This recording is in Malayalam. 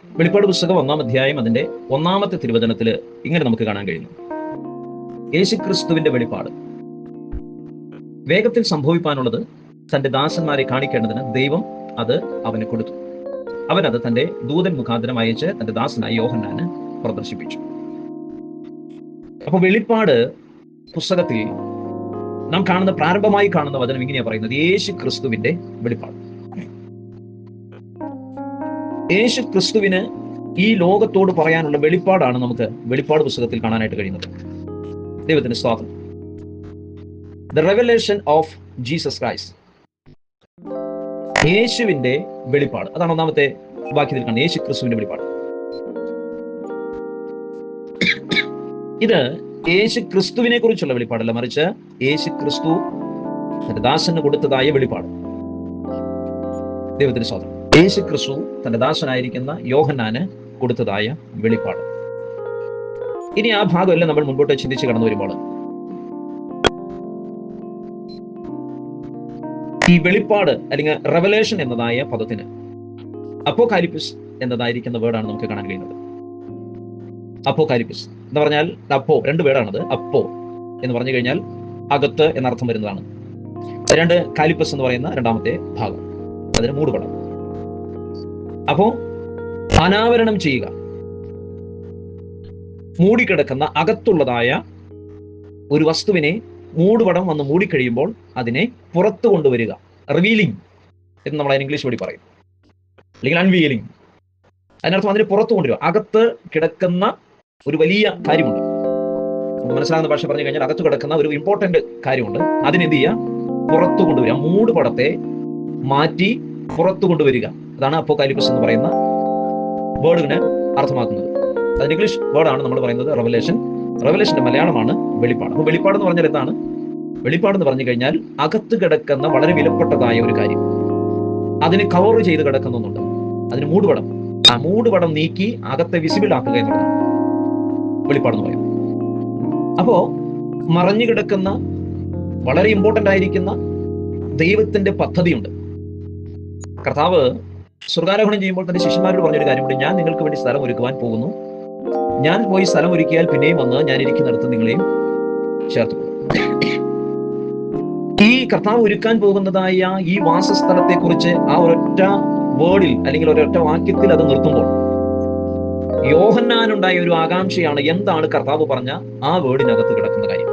വെളിപ്പാട് പുസ്തകം 1-ാം അധ്യായം അതിന്റെ 1-ാമത്തെ തിരുവചനത്തിൽ ഇങ്ങനെ നമുക്ക് കാണാൻ കഴിയുന്നു. യേശുക്രിസ്തുവിന്റെ വെളിപ്പാട് വേഗത്തിൽ സംഭവിപ്പാനുള്ളത് തന്റെ ദാസന്മാരെ കാണിക്കേണ്ടതിന് ദൈവം അത് അവന് കൊടുത്തു. അവനത് തന്റെ ദൂതൻ മുഖാന്തരം അയച്ച് തന്റെ ദാസനായ യോഹന്നാന് പ്രദർശിപ്പിച്ചു. അപ്പൊ വെളിപ്പാട് പുസ്തകത്തിൽ നാം കാണുന്ന പ്രാരംഭമായി കാണുന്ന വചനം ഇങ്ങനെയാ പറയുന്നത്: യേശു ക്രിസ്തുവിന്റെ വെളിപ്പാട്. യേശു ക്രിസ്തുവിന് ഈ ലോകത്തോട് പറയാനുള്ള വെളിപ്പാടാണ് നമുക്ക് വെളിപ്പാട് പുസ്തകത്തിൽ കാണാനായിട്ട് കഴിയുന്നത്. ദൈവത്തിന് സ്തോത്രം. The revelation of Jesus Christ, യേശുവിന്റെ വെളിപ്പാട്. അതാണ് 1-ാമത്തെ വാക്യത്തിൽ കാണുന്നത്, യേശു ക്രിസ്തുവിന്റെ വെളിപ്പാട്. ഇത് യേശു ക്രിസ്തുവിനെ കുറിച്ചുള്ള വെളിപ്പാടല്ല, മറിച്ച് യേശു ക്രിസ്തു തന്റെ ദാസന് കൊടുത്തതായ വെളിപ്പാട്. ദൈവത്തിന് സ്തോത്രം. യേശു ക്രിസ്തു തന്റെ ദാസനായിരിക്കുന്ന യോഹന്നാന് കൊടുത്തതായ വെളിപ്പാട്. ഇനി ആ ഭാഗമെല്ലാം നമ്മൾ മുൻപോട്ട് ചിന്തിച്ച് കടന്നു വരുമ്പോൾ ഈ വെളിപ്പാട് അല്ലെങ്കിൽ റെവലേഷൻ എന്നതായ പദത്തിന് അപ്പോകാലിപ്സ് എന്നതായിരിക്കുന്ന വേർഡാണ് നമുക്ക് കാണാൻ കഴിയുന്നത്. അപ്പോകാലിപ്സ് എന്ന് പറഞ്ഞാൽ അപ്പോ, 2 വേർഡാണത്. അപ്പോ എന്ന് പറഞ്ഞു കഴിഞ്ഞാൽ അകത്ത് എന്നർത്ഥം വരുന്നതാണ്. 2 കാലിപ്പസ് എന്ന് പറയുന്ന 2-ാമത്തെ ഭാഗം, അതിന് മൂടുപടം. അപ്പോ അനാവരണം ചെയ്യുക, മൂടിക്കിടക്കുന്ന അകത്തുള്ളതായ ഒരു വസ്തുവിനെ മൂടുപടം വന്ന് മൂടിക്കഴിയുമ്പോൾ അതിനെ പുറത്തു കൊണ്ടുവരിക, റിവീലിംഗ് എന്ന് നമ്മൾ ഇംഗ്ലീഷ് വഴി പറയും, അല്ലെങ്കിൽ അൺവീലിംഗ്. അതിനർത്ഥം അതിനെ പുറത്തു കൊണ്ടുവരിക. അകത്ത് കിടക്കുന്ന ഒരു വലിയ കാര്യമുണ്ട്, മനസ്സിലാകുന്ന ഭാഷ പറഞ്ഞു കഴിഞ്ഞാൽ അകത്ത് കിടക്കുന്ന ഒരു ഇമ്പോർട്ടന്റ് കാര്യമുണ്ട്. അതിനെന്ത് ചെയ്യുക? പുറത്തു കൊണ്ടുവരിക. മൂടുപടത്തെ മാറ്റി പുറത്തു കൊണ്ടുവരിക. അതാണ് അപ്പോകാലിപ്സ് എന്ന് പറയുന്ന വേർഡിന് അർത്ഥമാക്കുന്നത്. അതിന് ഇംഗ്ലീഷ് വേർഡാണ് നമ്മൾ പറയുന്നത് റെവലേഷൻ. റെവലേഷന്റെ മലയാളമാണ് വെളിപ്പാട്. അപ്പോൾ വെളിപ്പാട് എന്ന് പറഞ്ഞാൽ എന്താണ്? വെളിപ്പാട് എന്ന് പറഞ്ഞു കഴിഞ്ഞാൽ അകത്ത് കിടക്കുന്ന വളരെ വിലപ്പെട്ടതായ ഒരു കാര്യം, അതിന് കവർ ചെയ്ത് കിടക്കുന്നുണ്ട്, അതിന് മൂടുപടം. ആ മൂടുപടം നീക്കി അകത്തെ വിസിബിൾ ആക്കുക എന്നുള്ളതാണ് വെളിപ്പാട് എന്ന് പറയുന്നത്. അപ്പോ മറഞ്ഞു കിടക്കുന്ന വളരെ ഇമ്പോർട്ടന്റ് ആയിരിക്കുന്ന ദൈവത്തിന്റെ പദ്ധതിയുണ്ട്. കർത്താവ് സ്വർഗാരോഹണം ചെയ്യുമ്പോൾ തന്റെ ശിഷ്യന്മാരോട് പറഞ്ഞൊരു കാര്യമുണ്ട്: ഞാൻ നിങ്ങൾക്ക് വേണ്ടി സ്ഥലം ഒരുക്കുവാൻ പോകുന്നു. ഞാൻ പോയി സ്ഥലം ഒരുക്കിയാൽ പിന്നെയും വന്ന് ഞാൻ ഇരിക്കുന്നിടത്ത് നിങ്ങളെയും ചേർത്തുകൊള്ളും. ഈ കർത്താവ് ഒരുക്കാൻ പോകുന്നതായ ഈ വാസസ്ഥലത്തെ കുറിച്ച് ആ ഒരൊറ്റ വേർഡിൽ അല്ലെങ്കിൽ ഒരൊറ്റ വാക്യത്തിൽ അത് നിർത്തുമ്പോൾ യോഹന്നാനുണ്ടായ ഒരു ആകാംക്ഷയാണ് എന്താണ് കർത്താവ് പറഞ്ഞ ആ വേർഡിനകത്ത് കിടക്കുന്ന കാര്യം.